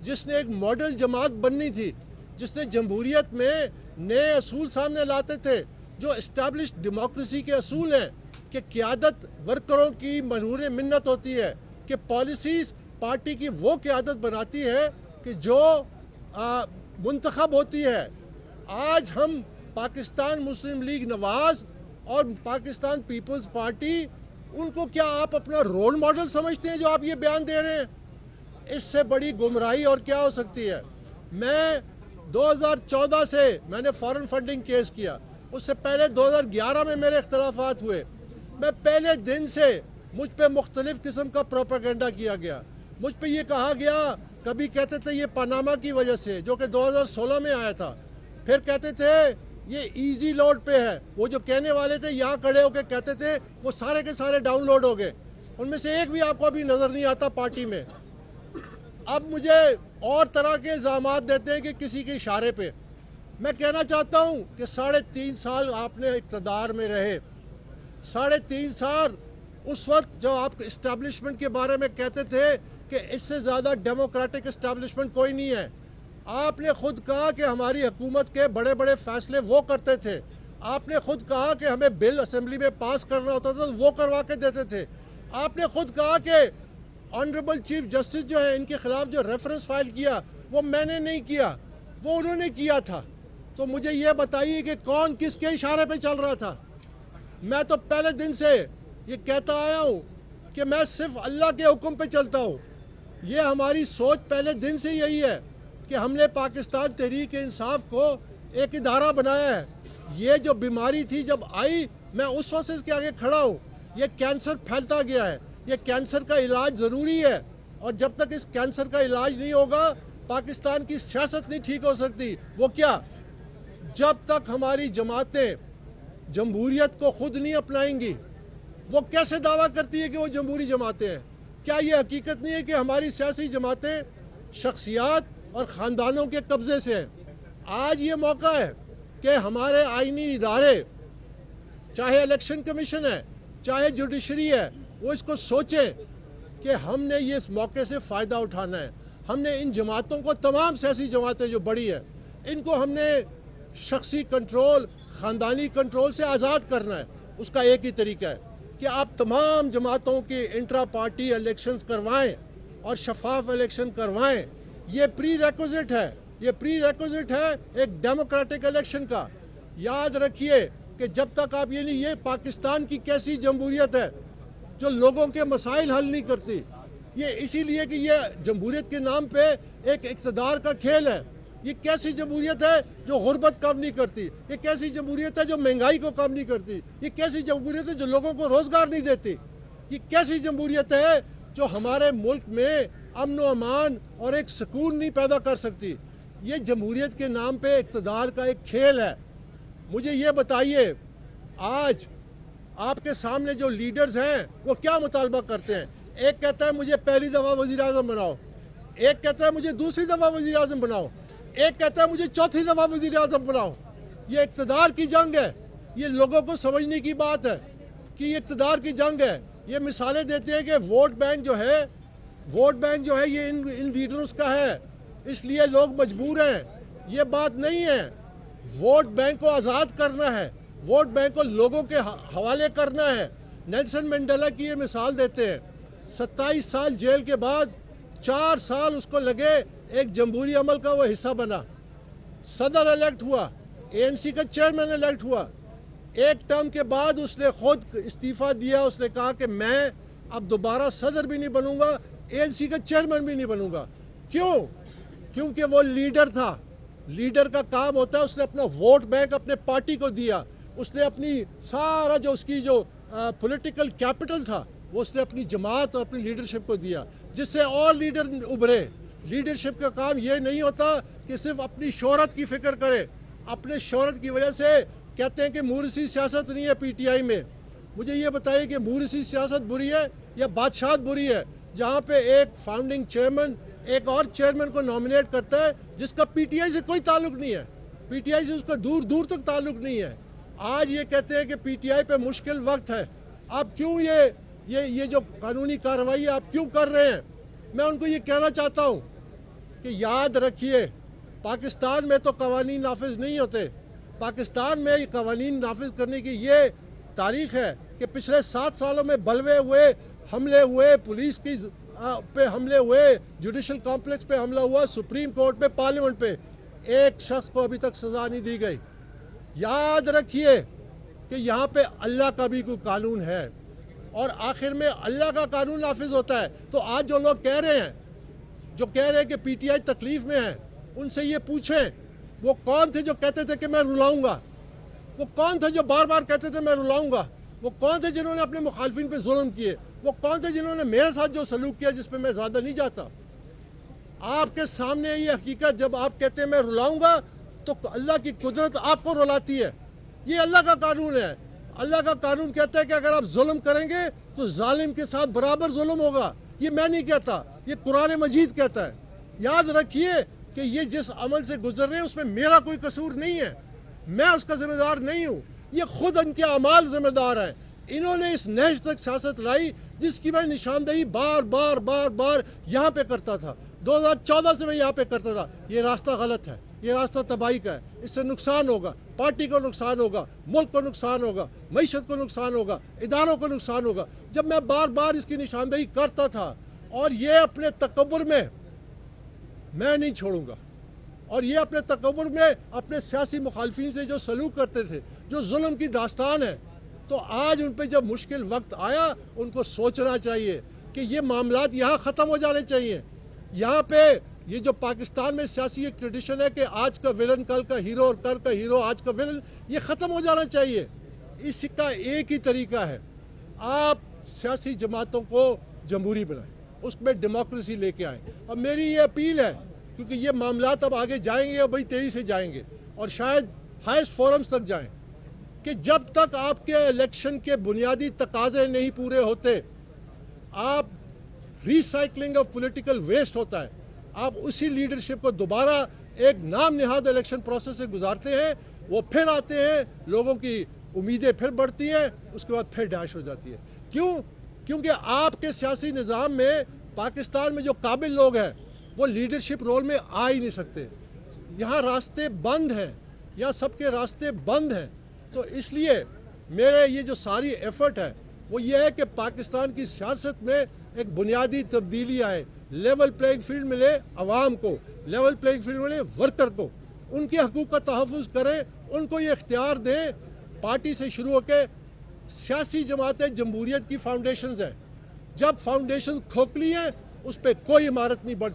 جس نے ایک ماڈل جماعت بننی تھی، جس نے جمہوریت میں نئے اصول سامنے لاتے تھے جو اسٹیبلشڈ ڈیموکریسی کے اصول ہیں کہ قیادت ورکروں کی منظور منت ہوتی ہے، کہ پالیسیز پارٹی کی وہ قیادت بناتی ہے کہ جو منتخب ہوتی ہے۔ آج ہم پاکستان مسلم لیگ نواز اور پاکستان پیپلز پارٹی، ان کو کیا آپ اپنا رول ماڈل سمجھتے ہیں جو آپ یہ بیان دے رہے ہیں؟ اس سے بڑی گمراہی اور کیا ہو سکتی ہے؟ میں 2014 سے میں نے فارن فنڈنگ کیس کیا، اس سے پہلے 2011 میں میرے اختلافات ہوئے۔ میں پہلے دن سے مجھ پہ مختلف قسم کا پروپیگنڈا کیا گیا، مجھ پہ یہ کہا گیا، کبھی کہتے تھے یہ پاناما کی وجہ سے جو کہ 2016 میں آیا تھا، پھر کہتے تھے یہ ایزی لوڈ پہ ہے، وہ جو کہنے والے تھے یہاں کھڑے ہو کے کہتے تھے وہ سارے کے سارے ڈاؤن لوڈ ہو گئے، ان میں سے ایک بھی آپ کو ابھی نظر نہیں آتا پارٹی میں۔ اب مجھے اور طرح کے الزامات دیتے ہیں کہ کسی کے اشارے پہ۔ میں کہنا چاہتا ہوں کہ 3.5 سال آپ نے اقتدار میں رہے، 3.5 سال اس وقت جو آپ اسٹیبلشمنٹ کے بارے میں کہتے تھے کہ اس سے زیادہ ڈیموکریٹک اسٹیبلشمنٹ کوئی نہیں ہے، آپ نے خود کہا کہ ہماری حکومت کے بڑے بڑے فیصلے وہ کرتے تھے، آپ نے خود کہا کہ ہمیں بل اسمبلی میں پاس کرنا ہوتا تھا وہ کروا کے دیتے تھے، آپ نے خود کہا کہ آنریبل چیف جسٹس جو ہیں ان کے خلاف جو ریفرنس فائل کیا وہ میں نے نہیں کیا، وہ انہوں نے کیا تھا۔ تو مجھے یہ بتائیے کہ کون کس کے اشارے پہ چل رہا تھا؟ میں تو پہلے دن سے یہ کہتا آیا ہوں کہ میں صرف اللہ کے حکم پہ چلتا ہوں۔ یہ ہماری سوچ پہلے دن سے یہی ہے کہ ہم نے پاکستان تحریک انصاف کو ایک ادارہ بنایا ہے۔ یہ جو بیماری تھی جب آئی میں اس وقت سے اس کے آگے کھڑا ہوں، یہ کینسر پھیلتا گیا ہے، یہ کینسر کا علاج ضروری ہے، اور جب تک اس کینسر کا علاج نہیں ہوگا پاکستان کی سیاست نہیں ٹھیک ہو سکتی۔ وہ کیا؟ جب تک ہماری جماعتیں جمہوریت کو خود نہیں اپنائیں گی۔ وہ کیسے دعویٰ کرتی ہے کہ وہ جمہوری جماعتیں ہیں؟ کیا یہ حقیقت نہیں ہے کہ ہماری سیاسی جماعتیں شخصیات اور خاندانوں کے قبضے سے ہیں؟ آج یہ موقع ہے کہ ہمارے آئینی ادارے، چاہے الیکشن کمیشن ہے، چاہے جوڈیشری ہے، وہ اس کو سوچیں کہ ہم نے یہ اس موقع سے فائدہ اٹھانا ہے۔ ہم نے ان جماعتوں کو، تمام سیاسی جماعتیں جو بڑی ہیں، ان کو ہم نے شخصی کنٹرول، خاندانی کنٹرول سے آزاد کرنا ہے۔ اس کا ایک ہی طریقہ ہے کہ آپ تمام جماعتوں کے انٹرا پارٹی الیکشنز کروائیں اور شفاف الیکشن کروائیں۔ یہ پری ریکوزٹ ہے، یہ پری ریکوزٹ ہے ایک ڈیموکریٹک الیکشن کا۔ یاد رکھیے کہ جب تک آپ یہ پاکستان کی کیسی جمہوریت ہے جو لوگوں کے مسائل حل نہیں کرتی، یہ اسی لیے کہ یہ جمہوریت کے نام پہ ایک اقتدار کا کھیل ہے۔ یہ کیسی جمہوریت ہے جو غربت کم نہیں کرتی؟ یہ کیسی جمہوریت ہے جو مہنگائی کو کم نہیں کرتی؟ یہ کیسی جمہوریت ہے جو لوگوں کو روزگار نہیں دیتی؟ یہ کیسی جمہوریت ہے جو ہمارے ملک میں امن و امان اور ایک سکون نہیں پیدا کر سکتی؟ یہ جمہوریت کے نام پہ اقتدار کا ایک کھیل ہے۔ مجھے یہ بتائیے، آج آپ کے سامنے جو لیڈرز ہیں وہ کیا مطالبہ کرتے ہیں؟ ایک کہتا ہے مجھے پہلی دفعہ وزیر اعظم بناؤ، ایک کہتا ہے مجھے دوسری دفعہ وزیر اعظم بناؤ، ایک کہتا ہے مجھے چوتھی دفعہ وزیر اعظم بناؤ۔ یہ اقتدار کی جنگ ہے، یہ لوگوں کو سمجھنے کی بات ہے کہ یہ اقتدار کی جنگ ہے۔ یہ مثالیں دیتے ہیں کہ ووٹ بینک جو ہے یہ ان لیڈرز کا ہے، اس لیے لوگ مجبور ہیں۔ یہ بات نہیں ہے، ووٹ بینک کو آزاد کرنا ہے، ووٹ بینک کو لوگوں کے حوالے کرنا ہے۔ نیلسن منڈیلا کی یہ مثال دیتے ہیں، 27 سال جیل کے بعد 4 سال اس کو لگے ایک جمہوری عمل کا وہ حصہ بنا، صدر الیکٹ ہوا، ANC کا چیئرمین الیکٹ ہوا، ایک ٹرم کے بعد اس نے خود استعفیٰ دیا، اس نے کہا کہ میں اب دوبارہ صدر بھی نہیں بنوں گا، ANC کا چیئرمین بھی نہیں بنوں گا۔ کیوں؟ کیونکہ وہ لیڈر تھا۔ لیڈر کا کام ہوتا ہے اس نے اپنا ووٹ بینک اپنے پارٹی کو دیا، اس نے اپنی سارا جو اس کی جو پولیٹیکل کیپٹل تھا وہ اس نے اپنی جماعت اور اپنی لیڈرشپ کو دیا، جس سے اور لیڈر ابھرے۔ لیڈرشپ کا کام یہ نہیں ہوتا کہ صرف اپنی شہرت کی فکر کرے۔ اپنے شہرت کی وجہ سے کہتے ہیں کہ مورثی سیاست نہیں ہے PTI میں۔ مجھے یہ بتائیے کہ مورثی سیاست بری ہے یا بادشاہت بری ہے؟ جہاں پہ ایک فاؤنڈنگ چیئرمین ایک اور چیئرمین کو نامنیٹ کرتا ہے جس کا PTI سے کوئی تعلق نہیں ہے، PTI سے اس کا دور دور تک تعلق نہیں ہے۔ آج یہ کہتے ہیں کہ PTI پہ مشکل وقت ہے، آپ کیوں یہ جو قانونی کارروائی آپ کیوں کر رہے ہیں؟ میں ان کو یہ کہنا چاہتا ہوں کہ یاد رکھیے پاکستان میں تو قوانین نافذ نہیں ہوتے. پاکستان میں قوانین نافذ کرنے کی یہ تاریخ ہے کہ پچھلے 7 سالوں میں بلوے ہوئے، حملے ہوئے، پولیس کی پہ حملے ہوئے، جوڈیشل کمپلیکس پہ حملہ ہوا، سپریم کورٹ پہ، پارلیمنٹ پہ، ایک شخص کو ابھی تک سزا نہیں دی گئی. یاد رکھیے کہ یہاں پہ اللہ کا بھی کوئی قانون ہے اور آخر میں اللہ کا قانون نافذ ہوتا ہے. تو آج جو لوگ کہہ رہے ہیں کہ پی ٹی آئی تکلیف میں ہے، ان سے یہ پوچھیں وہ کون تھے جو کہتے تھے کہ میں رلاؤں گا؟ وہ کون تھے جو بار بار کہتے تھے میں رلاؤں گا؟ وہ کون تھے جنہوں نے اپنے مخالفین پہ ظلم کیے؟ وہ کون تھے جنہوں نے میرے ساتھ جو سلوک کیا جس پہ میں زیادہ نہیں جاتا؟ آپ کے سامنے یہ حقیقت، جب آپ کہتے ہیں میں رلاؤں گا تو اللہ کی قدرت آپ کو رلاتی ہے. یہ اللہ کا قانون ہے. اللہ کا قانون کہتا ہے کہ اگر آپ ظلم کریں گے تو ظالم کے ساتھ برابر ظلم ہوگا. یہ میں نہیں کہتا، یہ قرآن مجید کہتا ہے. یاد رکھیے کہ یہ جس عمل سے گزر رہے ہیں اس میں میرا کوئی قصور نہیں ہے، میں اس کا ذمہ دار نہیں ہوں. یہ خود ان کے اعمال ذمہ دار ہیں. انہوں نے اس نہج تک سیاست لائی جس کی میں نشاندہی بار بار یہاں پہ کرتا تھا. 2014 سے میں یہاں پہ کرتا تھا. یہ راستہ غلط ہے، یہ راستہ تباہی کا ہے. اس سے نقصان ہوگا، پارٹی کو نقصان ہوگا، ملک کو نقصان ہوگا، معیشت کو نقصان ہوگا، اداروں کو نقصان ہوگا. جب میں بار اس کی نشاندہی کرتا تھا اور یہ اپنے تکبر میں میں نہیں چھوڑوں گا، اور یہ اپنے تکبر میں اپنے سیاسی مخالفین سے جو سلوک کرتے تھے، جو ظلم کی داستان ہے، تو آج ان پہ جب مشکل وقت آیا ان کو سوچنا چاہیے کہ یہ معاملات یہاں ختم ہو جانے چاہیے. یہاں پہ یہ جو پاکستان میں سیاسی ایک ٹریڈیشن ہے کہ آج کا ولن کل کا ہیرو اور کل کا ہیرو آج کا ولن، یہ ختم ہو جانا چاہیے. اس کا ایک ہی طریقہ ہے، آپ سیاسی جماعتوں کو جمہوری بنائیں، اس میں ڈیموکریسی لے کے آئیں. اور میری یہ اپیل ہے، کیونکہ یہ معاملات اب آگے جائیں گے اور بڑی تیزی سے جائیں گے اور شاید ہائیسٹ فورمز تک جائیں، کہ جب تک آپ کے الیکشن کے بنیادی تقاضے نہیں پورے ہوتے، آپ ریسائکلنگ آف پولیٹیکل ویسٹ ہوتا ہے. آپ اسی لیڈرشپ کو دوبارہ ایک نام نہاد الیکشن پروسیس سے گزارتے ہیں، وہ پھر آتے ہیں، لوگوں کی امیدیں پھر بڑھتی ہیں، اس کے بعد پھر ڈیش ہو جاتی ہے. کیوں؟ کیونکہ آپ کے سیاسی نظام میں پاکستان میں جو قابل لوگ ہیں وہ لیڈرشپ رول میں آ ہی نہیں سکتے. یہاں راستے بند ہیں، یہاں سب کے راستے بند ہیں. تو اس لیے میرے یہ جو ساری ایفرٹ ہے وہ یہ ہے کہ پاکستان کی سیاست میں ایک بنیادی تبدیلی آئے، لیول پلینگ فیلڈ ملے عوام کو، لیول پلینگ فیلڈ ملے ورکر کو، ان کے حقوق کا تحفظ کریں، ان کو یہ اختیار دیں. پارٹی سے شروع ہو کے سیاسی جماعتیں جمہوریت کی فاؤنڈیشنز ہیں. جب فاؤنڈیشن کھوکھلی ہیں اس پہ کوئی عمارت نہیں بڑھ